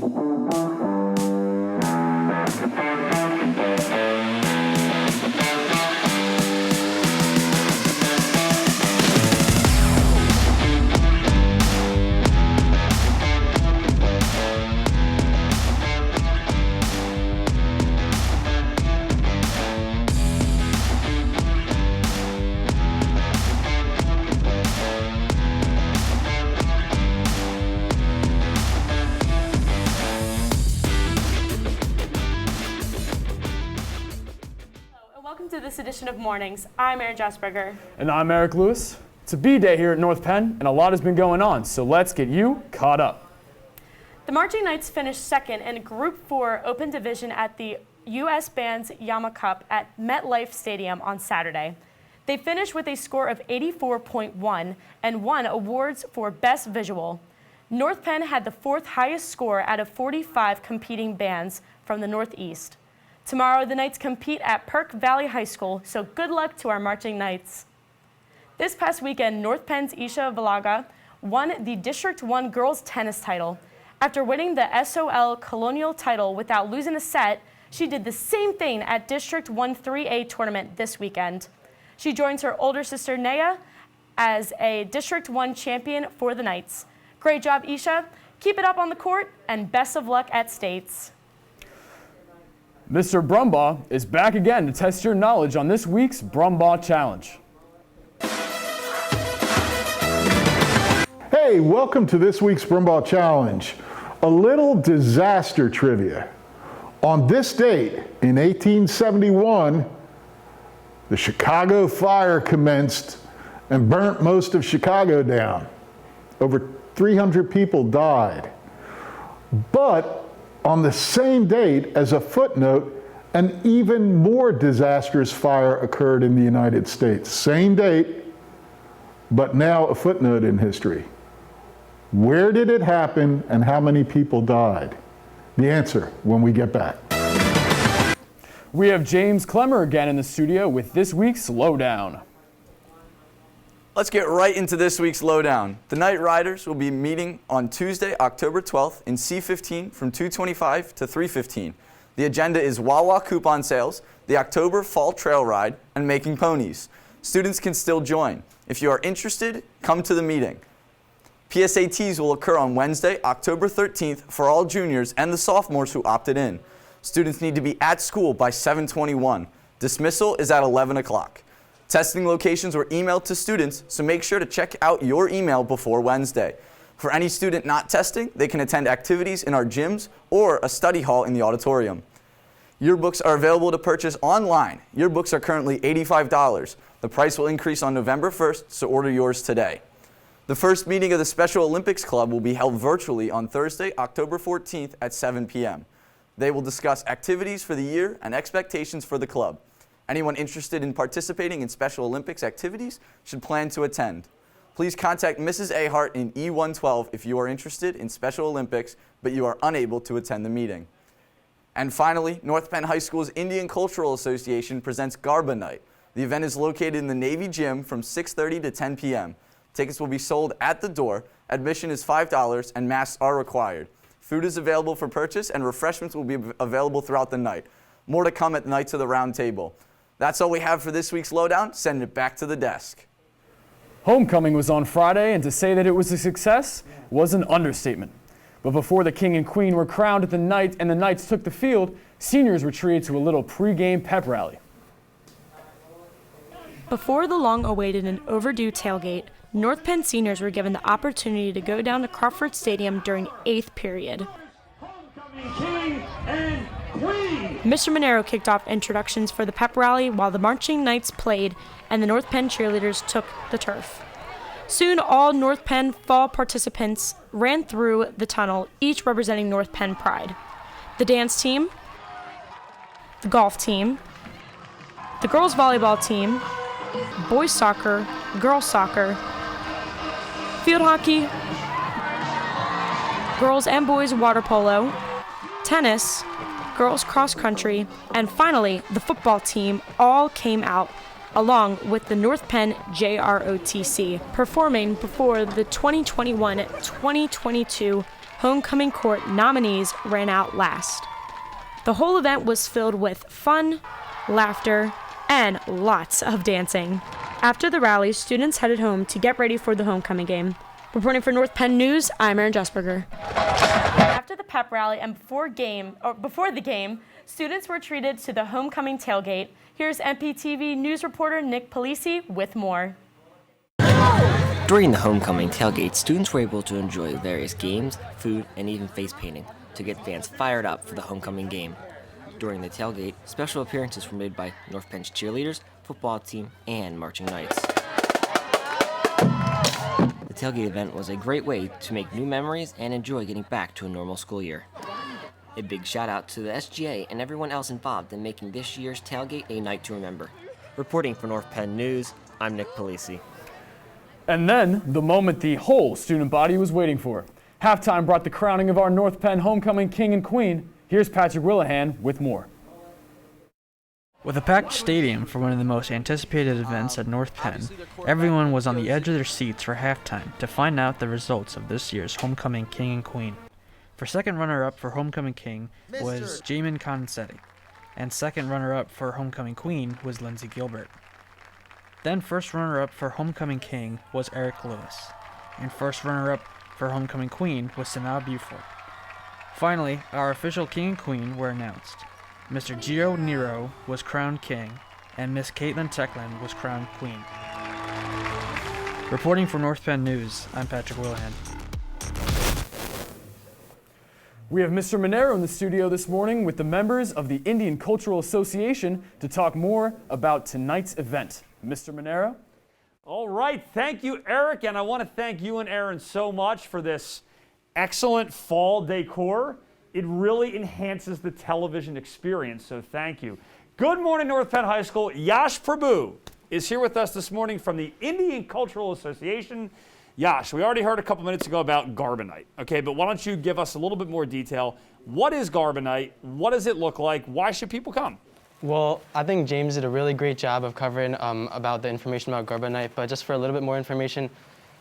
Welcome to this edition of Mornings. I'm Erin Jasperger. And I'm Eric Lewis. It's a B-Day here at North Penn, and a lot has been going on, so let's get you caught up. The Marching Knights finished second in Group 4 Open Division at the U.S. Bands Yama Cup at MetLife Stadium on Saturday. They finished with a score of 84.1 and won awards for Best Visual. North Penn had the fourth highest score out of 45 competing bands from the Northeast. Tomorrow, the Knights compete at Perk Valley High School, so good luck to our Marching Knights. This past weekend, North Penn's Isha Valaga won the District 1 girls tennis title. After winning the SOL Colonial title without losing a set, she did the same thing at District 1 3A tournament this weekend. She joins her older sister Naya as a District 1 champion for the Knights. Great job, Isha. Keep it up on the court, and best of luck at States. Mr. Brumbaugh is back again to test your knowledge on this week's Brumbaugh Challenge. Hey, welcome to this week's Brumbaugh Challenge. A little disaster trivia. On this date, in 1871, the Chicago fire commenced and burnt most of Chicago down. Over 300 people died. But on the same date, as a footnote, an even more disastrous fire occurred in the United States. Same date, but now a footnote in history. Where did it happen and how many people died? The answer when we get back. We have James Clemmer again in the studio with this week's Lowdown. Let's get right into this week's Lowdown. The Night Riders will be meeting on Tuesday, October 12th in C15 from 2:25 to 3:15. The agenda is Wawa coupon sales, the October Fall Trail Ride, and making ponies. Students can still join. If you are interested, come to the meeting. PSATs will occur on Wednesday, October 13th for all juniors and the sophomores who opted in. Students need to be at school by 7:21. Dismissal is at 11 o'clock. Testing locations were emailed to students, so make sure to check out your email before Wednesday. For any student not testing, they can attend activities in our gyms or a study hall in the auditorium. Yearbooks are available to purchase online. Yearbooks are currently $85. The price will increase on November 1st, so order yours today. The first meeting of the Special Olympics Club will be held virtually on Thursday, October 14th at 7 p.m. They will discuss activities for the year and expectations for the club. Anyone interested in participating in Special Olympics activities should plan to attend. Please contact Mrs. Ahart in E112 if you are interested in Special Olympics, but you are unable to attend the meeting. And finally, North Penn High School's Indian Cultural Association presents Garba Night. The event is located in the Navy Gym from 6:30 to 10 p.m. Tickets will be sold at the door. Admission is $5 and masks are required. Food is available for purchase and refreshments will be available throughout the night. More to come at the Knights of the Round Table. That's all we have for this week's Lowdown. Send it back to the desk. Homecoming was on Friday, and to say that it was a success was an understatement. But before the King and Queen were crowned at the night and the Knights took the field, seniors were treated to a little pregame pep rally. Before the long-awaited and overdue tailgate, North Penn seniors were given the opportunity to go down to Crawford Stadium during 8th period. King and Queen. Mr. Monero kicked off introductions for the pep rally while the Marching Knights played and the North Penn cheerleaders took the turf. Soon, all North Penn fall participants ran through the tunnel, each representing North Penn pride. The dance team, the golf team, the girls volleyball team, boys soccer, girls soccer, field hockey, girls and boys water polo, tennis, girls cross country, and finally the football team all came out along with the North Penn JROTC, performing before the 2021-2022 homecoming court nominees ran out last. The whole event was filled with fun, laughter, and lots of dancing. After the rally, students headed home to get ready for the homecoming game. Reporting for North Penn News, I'm Erin Jesperger. After the pep rally and before the game, students were treated to the homecoming tailgate. Here's NPTV news reporter Nick Polisi with more. During the homecoming tailgate, students were able to enjoy various games, food, and even face painting to get fans fired up for the homecoming game. During the tailgate, special appearances were made by North Penn's cheerleaders, football team, and marching knights. The tailgate event was a great way to make new memories and enjoy getting back to a normal school year. A big shout out to the SGA and everyone else involved in making this year's tailgate a night to remember. Reporting for North Penn News, I'm Nick Polisi. And then, the moment the whole student body was waiting for. Halftime brought the crowning of our North Penn homecoming king and queen. Here's Patrick Willihan with more. With a packed stadium for one of the most anticipated events at North Penn, everyone was on the edge of their seats for halftime to find out the results of this year's homecoming king and queen. For second runner-up for homecoming king was Jamin Concetti, and second runner-up for homecoming queen was Lindsay Gilbert. Then first runner-up for homecoming king was Eric Lewis, and first runner-up for homecoming queen was Sanaa Buford. Finally, our official king and queen were announced. Mr. Gio Nero was crowned king, and Miss Caitlin Techland was crowned queen. Reporting for North Penn News, I'm Patrick Willihan. We have Mr. Monero in the studio this morning with the members of the Indian Cultural Association to talk more about tonight's event. Mr. Monero? All right, thank you, Eric, and I want to thank you and Aaron so much for this excellent fall decor. It really enhances the television experience, so thank you. Good morning, North Penn High School. Yash Prabhu is here with us this morning from the Indian Cultural Association. Yash, we already heard a couple minutes ago about Garba Night, okay, but why don't you give us a little bit more detail. What is Garba Night? What does it look like? Why should people come? Well, I think James did a really great job of covering about the information about Garba Night, but just for a little bit more information,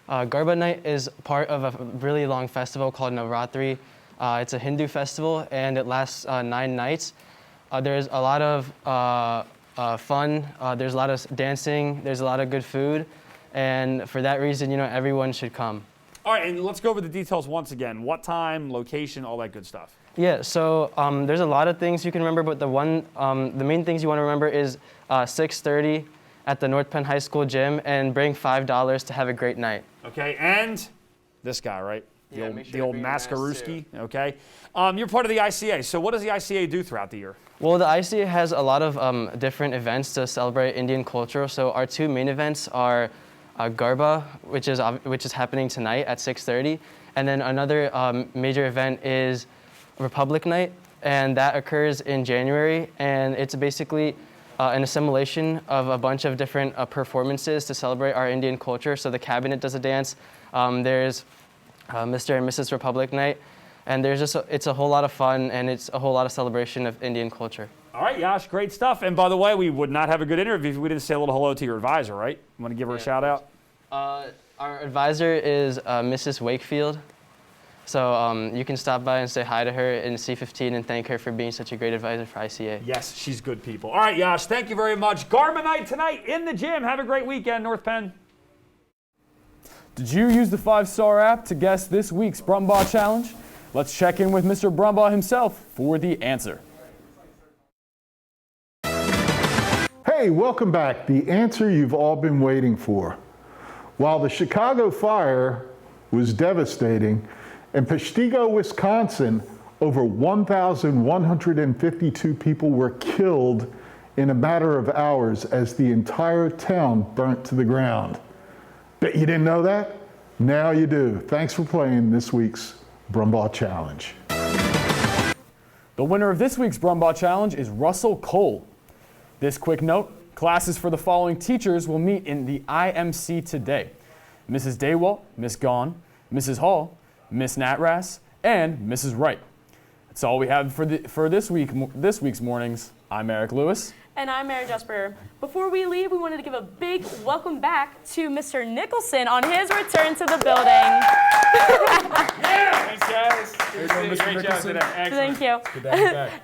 Garba Night is part of a really long festival called Navratri. It's a Hindu festival, and it lasts 9 nights. There's a lot of fun, there's a lot of dancing, there's a lot of good food, and for that reason, everyone should come. All right, and let's go over the details once again. What time, location, all that good stuff. Yeah, so there's a lot of things you can remember, but the main things you want to remember is 6:30 at the North Penn High School gym, and bring $5 to have a great night. Okay, and this guy, right? Yeah, The old Maskarooski, okay? You're part of the ICA, so what does the ICA do throughout the year? Well, the ICA has a lot of different events to celebrate Indian culture. So our 2 main events are Garba, which is happening tonight at 6:30, and then another major event is Republic Night, and that occurs in January, and it's basically an assimilation of a bunch of different performances to celebrate our Indian culture. So the cabinet does a dance, there's Mr. and Mrs. Republic Night, and it's a whole lot of fun, and it's a whole lot of celebration of Indian culture. All right, Yash, great stuff. And by the way, we would not have a good interview if we didn't say a little hello to your advisor, right? You want to give her a shout out? Our advisor is Mrs. Wakefield. So you can stop by and say hi to her in C15 and thank her for being such a great advisor for ICA. Yes, she's good people. All right, Yash, thank you very much. Garba Night tonight in the gym. Have a great weekend, North Penn. Did you use the 5-Star app to guess this week's Brumbaugh challenge? Let's check in with Mr. Brumbaugh himself for the answer. Hey, welcome back. The answer you've all been waiting for. While the Chicago fire was devastating, in Peshtigo, Wisconsin, over 1,152 people were killed in a matter of hours as the entire town burnt to the ground. Bet you didn't know that? Now you do. Thanks for playing this week's Brumbaugh Challenge. The winner of this week's Brumbaugh Challenge is Russell Cole. This quick note, classes for the following teachers will meet in the IMC today. Mrs. Daywalt, Miss Gaughan, Mrs. Hall, Miss Natras, and Mrs. Wright. That's all we have for this week's mornings. I'm Eric Lewis. And I'm Mary Jesper. Before we leave, we wanted to give a big welcome back to Mr. Nicholson on his return to the building. Thanks, guys. Great job today. Excellent. Thank you.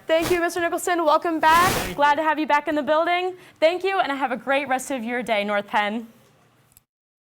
Thank you, Mr. Nicholson. Welcome back. Glad to have you back in the building. Thank you, and have a great rest of your day, North Penn.